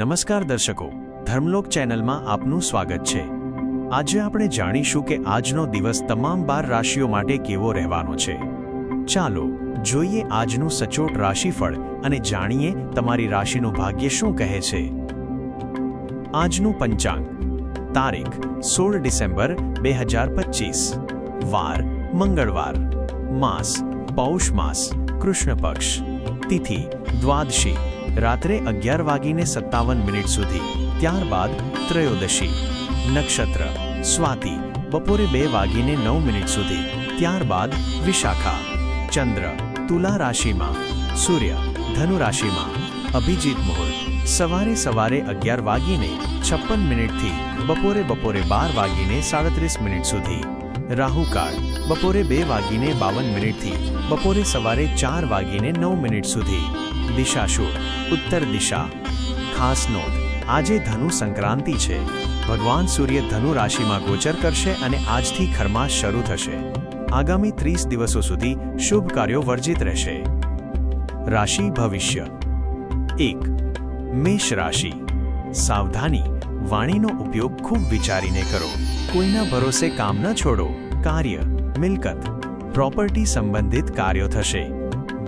નમસ્કાર દર્શકો, ધર્મલોક ચેનલમાં આપનું સ્વાગત છે। આજે આપણે જાણીશું કે આજનો દિવસ તમામ 12 રાશિઓ માટે કેવો રહેવાનો છે। ચાલો જોઈએ આજનું સચોટ રાશિફળ અને જાણીએ તમારી રાશિનું ભાગ્ય શું કહે છે। આજનું પંચાંગ, તારીખ 16 ડિસેમ્બર 2025, વાર મંગળવાર, માસ પૌષ માસ, કૃષ્ણ પક્ષ, તિથિ દ્વાદશી રાત્રે 11:57 સુધી, ત્યારબાદ ત્રયોદશી, નક્ષત્ર સ્વાતિ બપોરે 2:09 સુધી, ત્યારબાદ વિશાખા, ચંદ્ર તુલા રાશિમાં, સૂર્ય ધનુ રાશિમાં, અભિજીત મુહૂર્ત સવારે 11:56 થી બપોરે 12:37 સુધી, રાહુકાળ બપોરે 2:52 થી બપોરે સવારે 4:09 સુધી, દિશાશૂળ ઉત્તર દિશા। ખાસ નોંધ, આજે ધનુ સંક્રાંતિ છે। ભગવાન સૂર્ય ધનુ રાશિમાં ગોચર કરશે અને આજથી ખરમાસ શરૂ થશે। આગામી 30 દિવસો સુધી શુભ કાર્યો વર્જિત રહેશે। રાશિ ભવિષ્ય। 1. મેષ રાશિ। સાવધાની, વાણીનો ઉપયોગ ખૂબ વિચારીને કરો। કોઈના ભરોસે કામ ન છોડો। કાર્ય, મિલકત, પ્રોપર્ટી સંબંધિત કાર્યો થશે।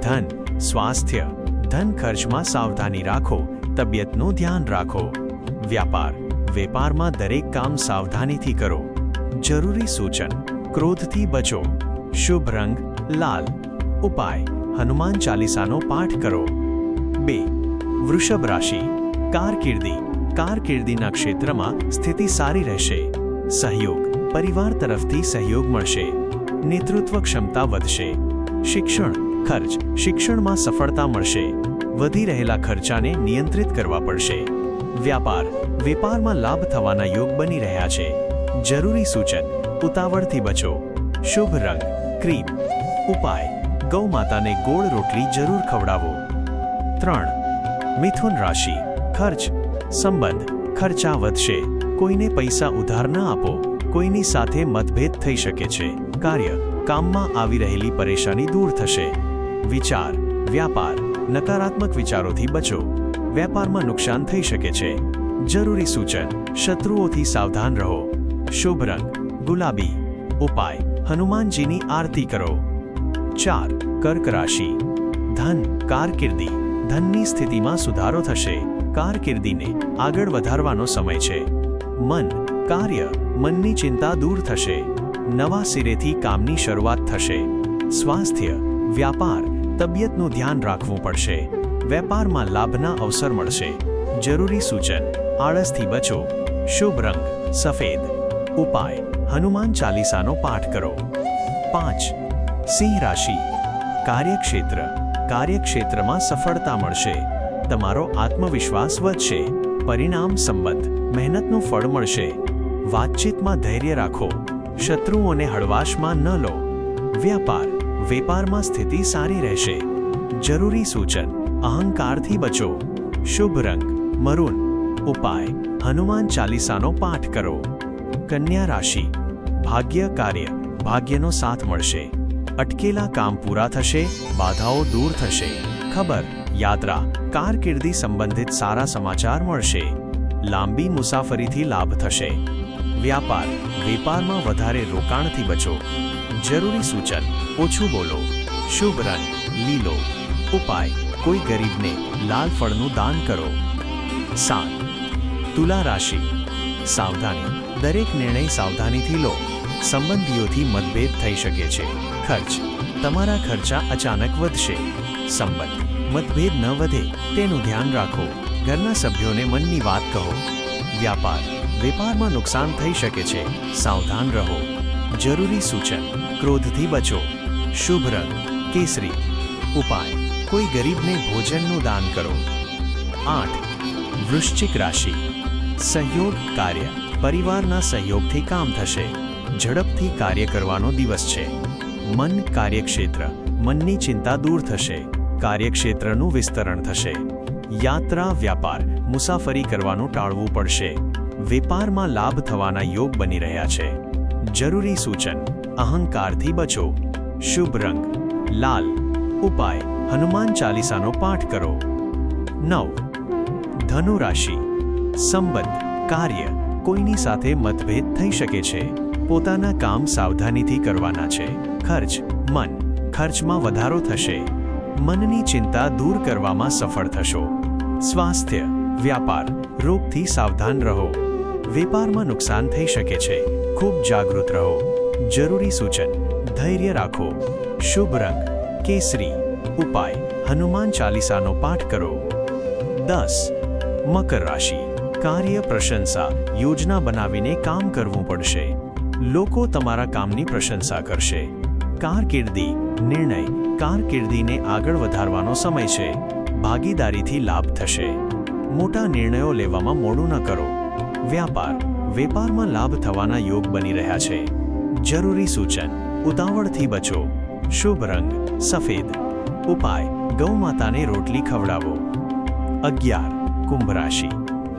ધન, સ્વાસ્થ્ય, ધન ખર્ચમાં સાવધાની રાખો। તબિયતનું ધ્યાન રાખો। વ્યાપાર, વેપારમાં દરેક કામ સાવધાનીથી કરો। જરૂરી સૂચન, ક્રોધથી બચો। શુભ રંગ લાલ। ઉપાય, હનુમાન ચાલીસાનો પાઠ કરો। 2. વૃષભ રાશિ। કારકિર્દીના ક્ષેત્રમાં સ્થિતિ સારી રહેશે। સહયોગ, પરિવાર તરફથી સહયોગ મળશે। નેતૃત્વ ક્ષમતા વધશે। શિક્ષણ, ખર્ચ, શિક્ષણમાં સફળતા મળશે। વધી રહેલા ખર્ચાને નિયંત્રિત કરવા પડશે। વેપારમાં લાભ થવાના યોગ બની રહ્યા છે। જરૂરી સૂચન, ઉતાવળથી બચો। શુભ રંગ ક્રીમ। ઉપાય, ગૌ માતાને ગોળ રોટલી જરૂર ખવડાવો। 3. મિથુન રાશિ। ખર્ચ, સંબંધ, ખર્ચા વધશે। કોઈને પૈસા ઉધાર ન આપો। કોઈની સાથે મતભેદ થઈ શકે છે। કાર્ય, કામમાં આવી રહેલી પરેશાની દૂર થશે। વિચાર, વ્યાપાર, નકારાત્મક વિચારોથી બચો। વેપારમાં નુકસાન થઈ શકે છે। જરૂરી સૂચન, શત્રુઓથી સાવધાન રહો। શુભ રંગ ગુલાબી। ઉપાય, હનુમાનજીની આરતી કરો। 4. કર્ક રાશિ। ધન, કારકિર્દી, ધનની સ્થિતિમાં સુધારો થશે। કારકિર્દીને આગળ વધારવાનો સમય છે। મન, કાર્ય, મનની ચિંતા દૂર થશે। નવા સિરેથી કામની શરૂઆત થશે। સ્વાસ્થ્ય, વ્યાપાર, તબિયતનું ધ્યાન રાખવું પડશે। વેપારમાં લાભના અવસર મળશે। જરૂરી સૂચન, આળસથી બચો। શુભ રંગ સફેદ। ઉપાય, હનુમાન ચાલીસાનો પાઠ કરો। 5. સિંહ રાશિ। કાર્યક્ષેત્રમાં સફળતા મળશે। તમારો આત્મવિશ્વાસ વધશે। પરિણામ સંબંધ, મહેનતનું ફળ મળશે। વાતચીતમાં ધૈર્ય રાખો। શત્રુઓને હળવાશમાં ન લો। વેપારમાં સ્થિતિ સારી રહેશે। જરૂરી સૂચન, અહંકારથી બચો। શુભ રંગ મરૂન। ઉપાય, હનુમાન ચાલીસાનો પાઠ કરો। કન્યા રાશિ। ભાગ્યનો સાથ મળશે। અટકેલા કામ પૂરા થશે। બાધાઓ દૂર થશે। ખબર, યાત્રા, કારકિર્દી સંબંધિત સારા સમાચાર મળશે। લાંબી મુસાફરીથી લાભ થશે। વેપારમાં વધારે રોકાણથી બચો। જરૂરી સૂચન, ઓછું બોલો। શુભ રંગ લીલો। ઉપાય, કોઈ ગરીબને લાલ ફળનું દાન કરો। 7. તુલા રાશિ। સાવધાની, દરેક નિર્ણય સાવધાનીથી લો। સંબંધીઓથી મતભેદ થઈ શકે છે। ખર્ચ, તમારા ખર્ચા અચાનક વધશે। સંબંધ, મતભેદ ન વધે તેનું ધ્યાન રાખો। ઘરના સભ્યોને મનની વાત કહો। વેપારમાં નુકસાન થઈ શકે છે। સાવધાન રહો। જરૂરી સૂચન, ક્રોધથી બચો। શુભ રંગ કેસરી। ઉપાય, કોઈ ગરીબને ભોજનનું દાન કરો। 8. વૃશ્ચિક રાશિ। સહયોગ, કાર્ય, પરિવારના સહયોગથી કામ થશે। ઝડપથી કાર્ય કરવાનો દિવસ છે। મન, કાર્યક્ષેત્ર, મનની ચિંતા દૂર થશે। કાર્યક્ષેત્રનું વિસ્તરણ થશે। યાત્રા, વ્યાપાર, મુસાફરી કરવાનું ટાળવું પડશે। વેપારમાં લાભ થવાના યોગ બની રહ્યા છે। જરૂરી સૂચન, અહંકારથી બચો। શુભ રંગ લાલ। ઉપાય, હનુમાન ચાલીસાનો પાઠ કરો। 9. ધનુ રાશિ, સંબંધ, કાર્ય, કોઈની સાથે મતભેદ થઈ શકે છે. પોતાના કામ સાવધાનીથી કરવાના છે. ખર્ચ, મન, ખર્ચમાં વધારો થશે. મનની ચિંતા દૂર કરવામાં સફળ થશો. સ્વાસ્થ્ય, વ્યાપાર, રોગથી સાવધાન રહો. વેપારમાં નુકસાન થઈ શકે છે. ખૂબ જાગૃત રહો. જરૂરી સૂચન, ધૈર્ય રાખો. શુભ રંગ કેસરી. ઉપાય, હનુમાન ચાલીસાનો પાઠ કરો. 10. મકર રાશિ, કાર્ય, પ્રશંસા, યોજના બનાવીને કામ કરવું પડશે. લોકો તમારા કામની પ્રશંસા કરશે. કારકિર્દી, નિર્ણય, કારકિર્દીને આગળ વધારવાનો સમય છે. ભાગીદારીથી લાભ થશે. મોટા નિર્ણયો લેવામાં મોડું ન કરો. વ્યાપાર, વેપારમાં લાભ થવાના યોગ બની રહ્યા છે. જરૂરી સૂચન, ઉતાવળથી બચો. શુભ રંગ સફેદ. ઉપાય, ગૌમાતાને રોટલી ખવડાવો. 11. કુંભ રાશિ,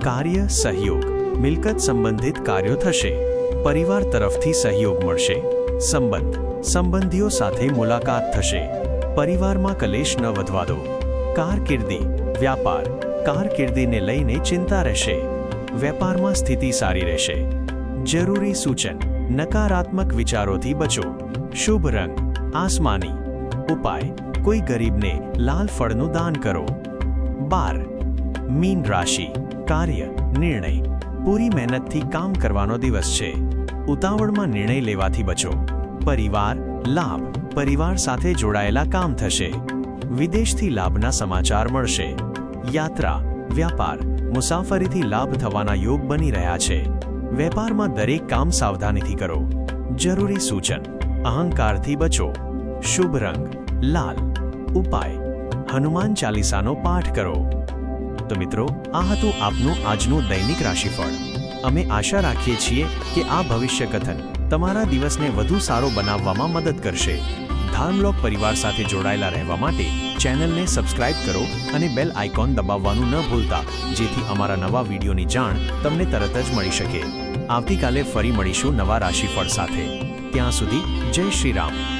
કાર્ય, સહયોગ, મિલકત સંબંધિત કાર્યો થશે. પરિવાર તરફથી સહયોગ મળશે. સંબંધ, સંબંધીઓ સાથે મુલાકાત થશે. પરિવારમાં કલેશ ન વધવા દો. કારકિર્દી, વ્યાપાર, કારકિર્દીને લઈને ચિંતા રહેશે. વેપારમાં સ્થિતિ સારી રહેશે. જરૂરી સૂચન, નકારાત્મક વિચારોથી બચો. શુભ રંગ આસમાની. ઉપાય, કોઈ ગરીબને લાલ ફળનું દાન કરો. 12. મીન રાશિ, કાર્ય, નિર્ણય, પૂરી મહેનતથી કામ કરવાનો દિવસ છે. ઉતાવળમાં નિર્ણય લેવાથી બચો. પરિવાર, લાભ, પરિવાર સાથે જોડાયેલા કામ થશે. વિદેશથી લાભના સમાચાર મળશે. યાત્રા, વ્યાપાર, મુસાફરીથી લાભ થવાના યોગ બની રહ્યા છે. વેપારમાં દરેક કામ સાવધાનીથી કરો. જરૂરી સૂચન, અહંકારથી બચો. શુભ રંગ લાલ. ઉપાય, હનુમાન ચાલીસાનો પાઠ કરો. તો મિત્રો, આ હતું આપનું આજનું દૈનિક રાશિફળ. અમે આશા રાખીએ છીએ કે આ ભવિષ્ય કથન તમારા દિવસને વધુ સારો બનાવવામાં મદદ કરશે. ધર્મલોક પરિવાર સાથે જોડાયેલા રહેવા માટે ચેનલને સબસ્ક્રાઇબ કરો અને બેલ આઇકોન દબાવવાનું ન ભૂલતા, જેથી અમારા નવા વિડીયોની જાણ તમને તરત જ મળી શકે. આવતીકાલે ફરી મળીશું નવા રાશિફળ સાથે. ત્યાં સુધી જય શ્રી રામ.